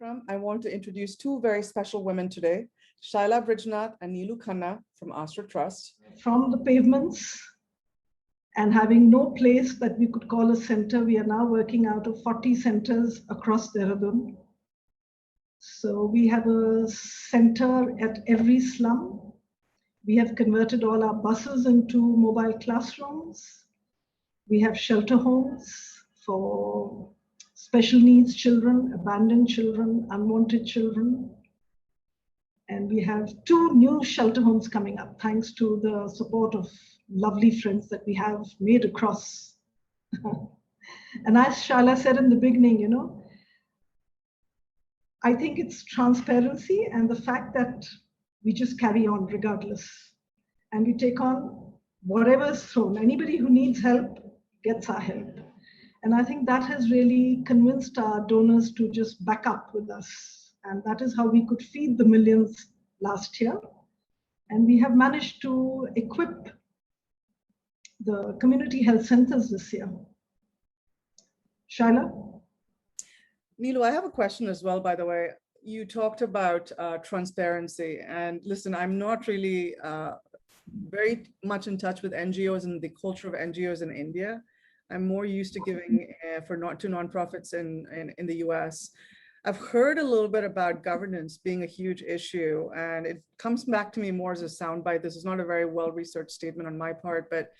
I want to introduce two very special women today, Shaila Brijnath and Neelu Khanna from Aasraa Trust. From the pavements and having no place that we could call a center, we are now working out of 40 centers across Dehradun. So we have a center at every slum. We have converted all our buses into mobile classrooms. We have shelter homes for special needs children, abandoned children, unwanted children. And we have 2 new shelter homes coming up, thanks to the support of lovely friends that we have made across. And as Shaila said in the beginning, I think it's transparency and the fact that we just carry on regardless. And we take on whatever is thrown. Anybody who needs help gets our help. And I think that has really convinced our donors to just back up with us. And that is how we could feed the millions last year. And we have managed to equip the community health centers this year. Shaila? Neelu, I have a question as well, by the way. You talked about transparency. And listen, I'm not really very much in touch with NGOs and the culture of NGOs in India. I'm more used to giving to nonprofits in the US. I've heard a little bit about governance being a huge issue, and it comes back to me more as a soundbite. This is not a very well-researched statement on my part, but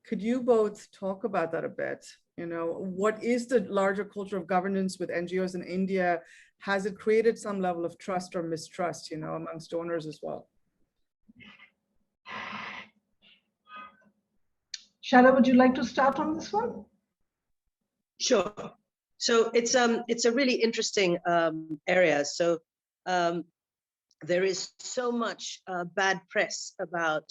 could you both talk about that a bit? What is the larger culture of governance with NGOs in India? Has it created some level of trust or mistrust, amongst donors as well? Shaila, would you like to start on this one? Sure. So it's a really interesting area. So there is so much bad press about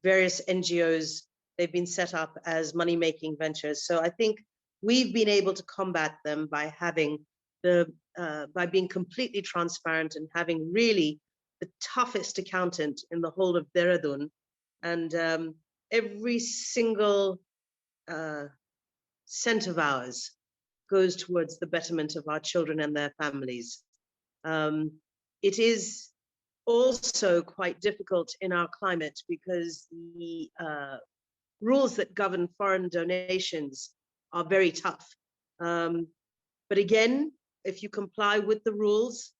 various NGOs. They've been set up as money-making ventures. So I think we've been able to combat them by having by being completely transparent and having really the toughest accountant in the whole of Dehradun, and every single cent of ours goes towards the betterment of our children and their families. It is also quite difficult in our climate because the rules that govern foreign donations are very tough. But again, if you comply with the rules,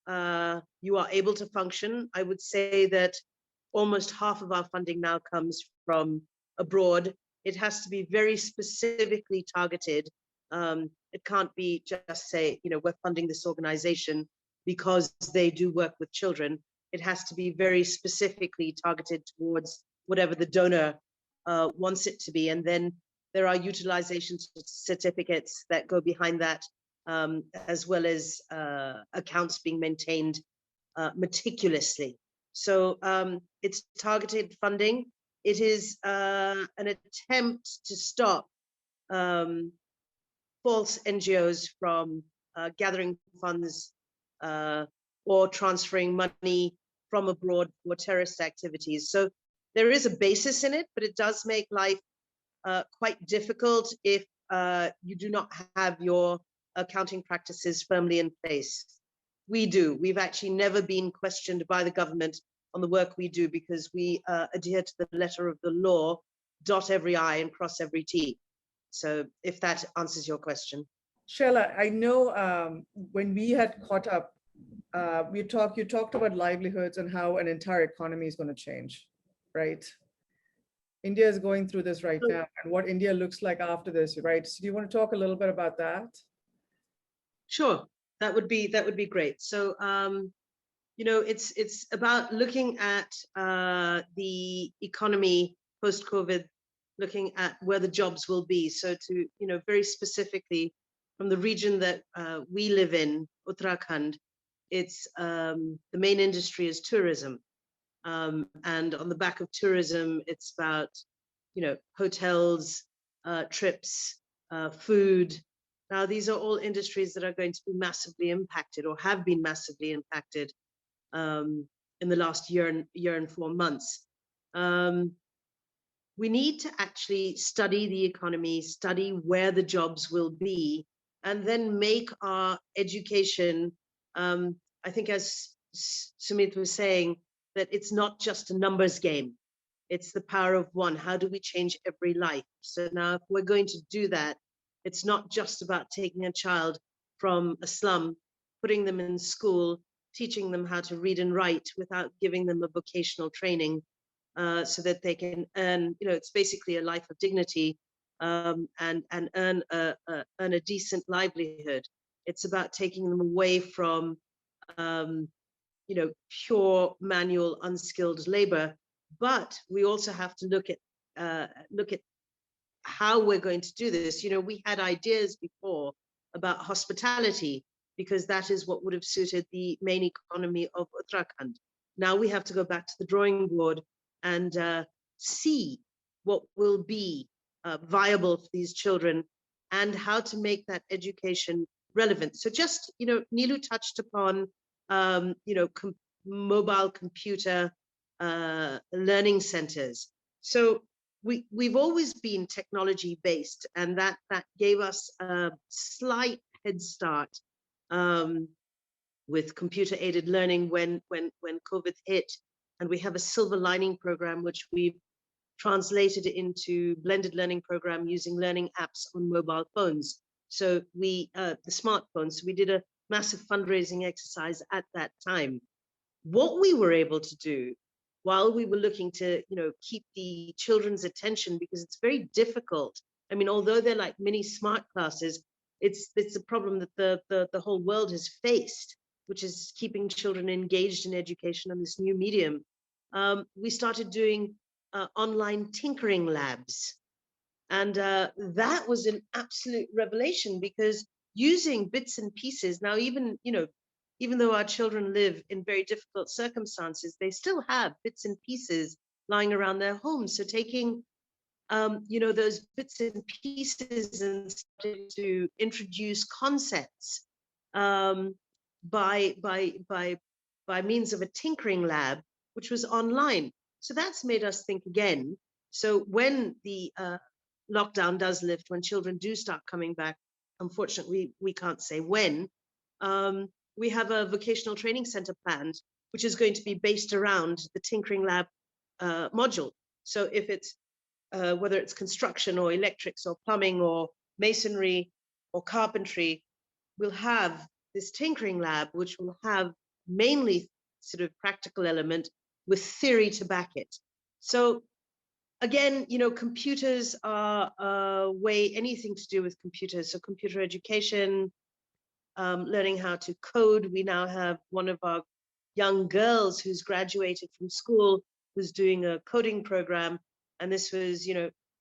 you are able to function. I would say that almost half of our funding now comes from abroad. It has to be very specifically targeted. It can't be just say, we're funding this organization because they do work with children. It has to be very specifically targeted towards whatever the donor wants it to be. And then there are utilization certificates that go behind that, as well as accounts being maintained meticulously. So it's targeted funding. It is an attempt to stop false NGOs from gathering funds or transferring money from abroad for terrorist activities. So there is a basis in it, but it does make life quite difficult if you do not have your accounting practices firmly in place. We do. We've actually never been questioned by the government on the work we do because we adhere to the letter of the law, dot every I and cross every T. So if that answers your question. Shaila, I know when we had caught up, you talked about livelihoods and how an entire economy is going to change, right? India is going through this right now, and what India looks like after this, right? So do you want to talk a little bit about that? Sure, that would be great. So it's about looking at the economy post-COVID, looking at where the jobs will be. So to very specifically from the region that we live in, Uttarakhand, it's the main industry is tourism. And on the back of tourism, it's about, hotels, trips, food. Now, these are all industries that are going to be massively impacted or have been massively impacted in the last year and 4 months. We need to actually study the economy, study where the jobs will be, and then make our education, I think as Sumit was saying, that it's not just a numbers game. It's the power of one. How do we change every life? So now if we're going to do that, it's not just about taking a child from a slum, putting them in school, teaching them how to read and write without giving them a vocational training, so that they can earn, it's basically a life of dignity, and earn a decent livelihood. It's about taking them away from, um, pure manual, unskilled labor. But we also have to look at how we're going to do this. We had ideas before about hospitality, because that is what would have suited the main economy of Uttarakhand. Now we have to go back to the drawing board and see what will be viable for these children and how to make that education relevant. So just, Nilu touched upon, mobile computer learning centers. So we've always been technology based, and that gave us a slight head start, with computer aided learning when COVID hit. And we have a silver lining program, which we've translated into blended learning program using learning apps on mobile phones. So the smartphones. So we did a massive fundraising exercise at that time. What we were able to do while we were looking to, keep the children's attention, because it's very difficult. I mean, although they're like mini smart classes, it's a problem that the whole world has faced, which is keeping children engaged in education on this new medium. We started doing online tinkering labs. And that was an absolute revelation, because using bits and pieces, now even though our children live in very difficult circumstances, they still have bits and pieces lying around their homes. So taking, those bits and pieces and starting to introduce concepts by means of a tinkering lab, which was online. So that's made us think again. So when the lockdown does lift, when children do start coming back, unfortunately, we can't say when, we have a vocational training center planned, which is going to be based around the tinkering lab module. So if it's, whether it's construction or electrics or plumbing or masonry or carpentry, we'll have this tinkering lab, which will have mainly sort of practical element with theory to back it. So again, computers are a way, anything to do with computers. So computer education, learning how to code. We now have one of our young girls who's graduated from school, who's doing a coding program. And this was,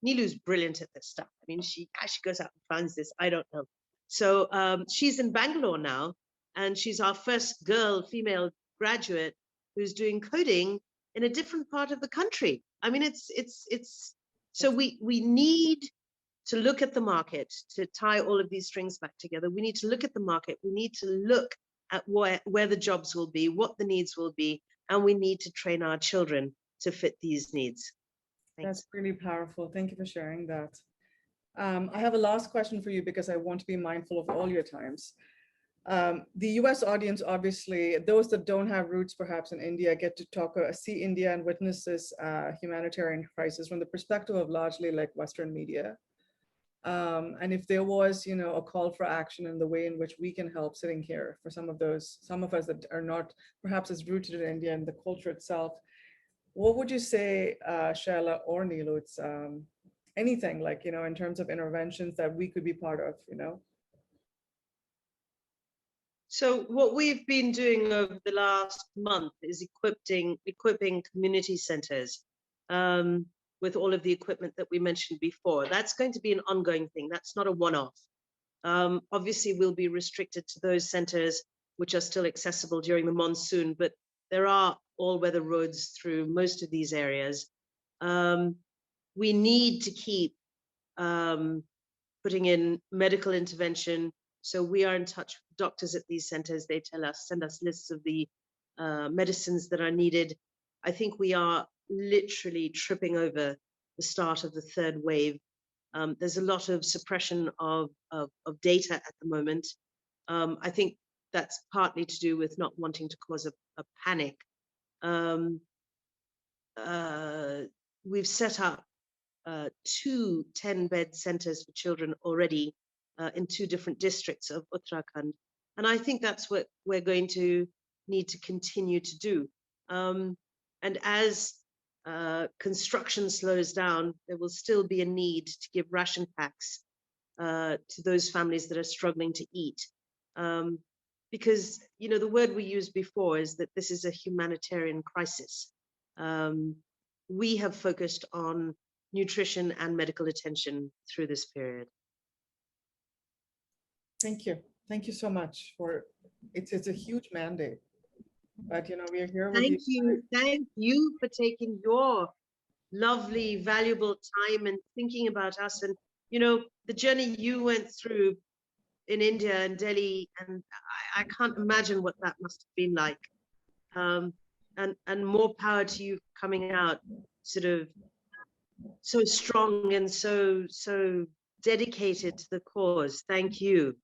Nilu's brilliant at this stuff. I mean, she actually goes out and finds this. I don't know. So she's in Bangalore now, and she's our first female graduate who's doing coding in a different part of the country. I mean, it's so we need to look at the market, to tie all of these strings back together. We need to look at the market. We need to look at where the jobs will be, what the needs will be, and we need to train our children to fit these needs. Thanks. That's really powerful. Thank you for sharing that. I have a last question for you, because I want to be mindful of all your times. The US audience, obviously, those that don't have roots perhaps in India, get to see India and witness this humanitarian crisis from the perspective of largely like Western media. And if there was, a call for action in the way in which we can help sitting here for some of us that are not perhaps as rooted in India and the culture itself, what would you say, Shaila or Nilu? It's anything like, in terms of interventions that we could be part of, So what we've been doing over the last month is equipping community centers with all of the equipment that we mentioned before. That's going to be an ongoing thing. That's not a one-off. Obviously, we'll be restricted to those centers which are still accessible during the monsoon, but there are all-weather roads through most of these areas. We need to keep putting in medical intervention. So we are in touch with doctors at these centers. They send us lists of the medicines that are needed. I think we are literally tripping over the start of the third wave. There's a lot of suppression of data at the moment. I think that's partly to do with not wanting to cause a panic. We've set up 2 10-bed centers for children already in 2 different districts of Uttarakhand. And I think that's what we're going to need to continue to do. And as construction slows down, there will still be a need to give ration packs to those families that are struggling to eat. Because, you know, the word we used before is that this is a humanitarian crisis. We have focused on nutrition and medical attention through this period. Thank you. Thank you so much for it's a huge mandate. But you know, we are here with you. Thank you for taking your lovely, valuable time and thinking about us. And you know, the journey you went through in India and Delhi, and I can't imagine what that must have been like. And more power to you coming out sort of so strong and so dedicated to the cause. Thank you.